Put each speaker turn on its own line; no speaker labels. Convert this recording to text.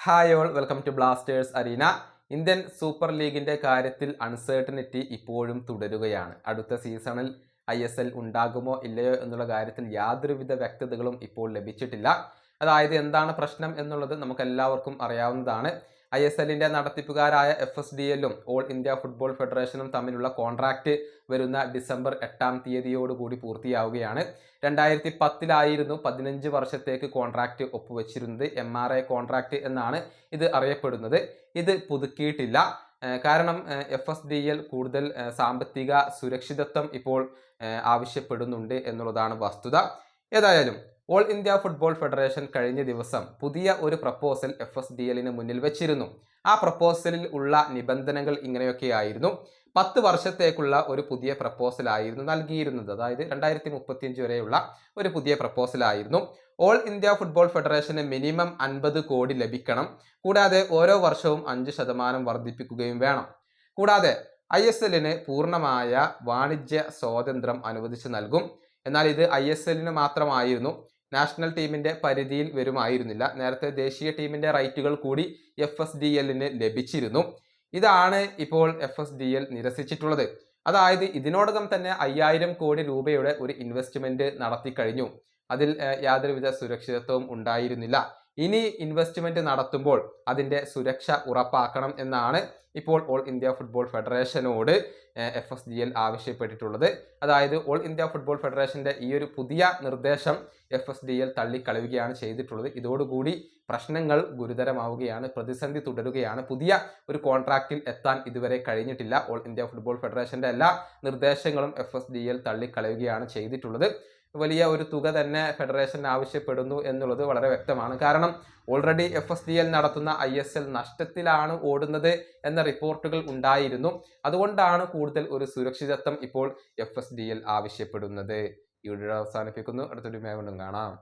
Hi all, welcome to Blasters arena. Indian super ലീഗിന്റെ കാര്യത്തിൽ uncertainty ഇപ്പോഴും തുടരുകയാണ്. അടുത്ത സീസണിൽ ISL ഉണ്ടാകുമോ ഇല്ലയോ എന്നുള്ള കാര്യത്തിൽ യാതൊരുവിധ വ്യക്തതകളും ഇപ്പോൾ ലഭിച്ചിട്ടില്ല. അതായത് എന്താണ് പ്രശ്നം എന്നുള്ളത് നമുക്ക് എല്ലാവർക്കും അറിയാവുന്നതാണ്. ISLന്റെ നടത്തിപ്പുകാരായ FSDLും ഓൾ ഇന്ത്യ ഫുട്ബോൾ ഫെഡറേഷനും തമ്മിലുള്ള കോൺട്രാക്റ്റ് വരുന്ന ഡിസംബർ 8-ാം തീയതിയോടുകൂടി പൂർത്തിയാവുകയാണ്. 2010-ലായിരുന്നു 15 വർഷത്തേക്ക് കോൺട്രാക്റ്റ് ഒപ്പുവെച്ചിരുന്നത്. MRA കോൺട്രാക്റ്റ് എന്നാണ് ഇത് അറിയപ്പെടുന്നത്. ഇത് പുതുക്കിയിട്ടില്ല. കാരണം FSDL കൂടുതൽ സാമ്പത്തിക സുരക്ഷിതത്വം ഇപ്പോൾ ആവശ്യപ്പെടുന്നുണ്ട് എന്നുള്ളതാണ് വസ്തുത. ഏതായാലും ഓൾ ഇന്ത്യ ഫുട്ബോൾ ഫെഡറേഷൻ കഴിഞ്ഞ ദിവസം പുതിയ ഒരു പ്രപ്പോസൽ FSDLന് മുന്നിൽ വെച്ചിരുന്നു. ആ പ്രപ്പോസലിൽ ഉള്ള നിബന്ധനകൾ ഇങ്ങനെയൊക്കെയായിരുന്നു. 10 വർഷത്തേക്കുള്ള ഒരു പുതിയ പ്രപ്പോസൽ ആയിരുന്നു നൽകിയിരുന്നത്. അതായത് 2035 വരെയുള്ള ഒരു പുതിയ പ്രപ്പോസൽ ആയിരുന്നു. ഓൾ ഇന്ത്യ ഫുട്ബോൾ ഫെഡറേഷന് മിനിമം 50 കോടി ലഭിക്കണം. കൂടാതെ ഓരോ വർഷവും 5% വർദ്ധിപ്പിക്കുകയും വേണം. കൂടാതെ ISLന് പൂർണ്ണമായ വാണിജ്യ സ്വാതന്ത്ര്യം അനുവദിച്ചു നൽകും. എന്നാൽ ഇത് ISLന് മാത്രമായിരുന്നു. നാഷണൽ ടീമിന്റെ പരിധിയിൽ വരുമായിരുന്നില്ല. നേരത്തെ ദേശീയ ടീമിന്റെ റൈറ്റുകൾ കൂടി FSDLന് ലഭിച്ചിരുന്നു. ഇതാണ് ഇപ്പോൾ FSDL നിരസിച്ചിട്ടുള്ളത്. അതായത് ഇതിനോടകം തന്നെ 5000 കോടി രൂപയുടെ ഒരു ഇൻവെസ്റ്റ്മെന്റ് നടത്തി കഴിഞ്ഞു. അതിൽ യാതൊരുവിധ സുരക്ഷിതത്വവും ഉണ്ടായിരുന്നില്ല. ഇനി ഇൻവെസ്റ്റ്മെന്റ് നടത്തുമ്പോൾ അതിന്റെ സുരക്ഷ ഉറപ്പാക്കണം എന്നാണ് ഇപ്പോൾ ഓൾ ഇന്ത്യ ഫുട്ബോൾ ഫെഡറേഷനോട് FSDL ആവശ്യപ്പെട്ടിട്ടുള്ളത്. അതായത് ഓൾ ഇന്ത്യ ഫുട്ബോൾ ഫെഡറേഷന്റെ ഈ ഒരു പുതിയ നിർദ്ദേശം FSDL തള്ളിക്കളയുകയാണ് ചെയ്തിട്ടുള്ളത്. ഇതോടുകൂടി പ്രശ്നങ്ങൾ ഗുരുതരമാവുകയാണ്, പ്രതിസന്ധി തുടരുകയാണ്. പുതിയ ഒരു കോൺട്രാക്റ്റിൽ എത്താൻ ഇതുവരെ കഴിഞ്ഞിട്ടില്ല. ഓൾ ഇന്ത്യ ഫുട്ബോൾ ഫെഡറേഷന്റെ എല്ലാ നിർദ്ദേശങ്ങളും FSDL തള്ളിക്കളയുകയാണ് ചെയ്തിട്ടുള്ളത്. വലിയ ഒരു തുക തന്നെ ഫെഡറേഷൻ ആവശ്യപ്പെടുന്നു എന്നുള്ളത് വളരെ വ്യക്തമാണ്. കാരണം ഓൾറെഡി FSDL നടത്തുന്ന ISL നഷ്ടത്തിലാണ് ഓടുന്നത് എന്ന റിപ്പോർട്ടുകൾ ഉണ്ടായിരുന്നു. അതുകൊണ്ടാണ് കൂടുതൽ ഒരു സുരക്ഷിതത്വം ഇപ്പോൾ FSDL ആവശ്യപ്പെടുന്നത്. ഈ വീഡിയോ അവസാനിപ്പിക്കുന്നു. അടുത്തൊരു വീഡിയോയിൽ കാണാം.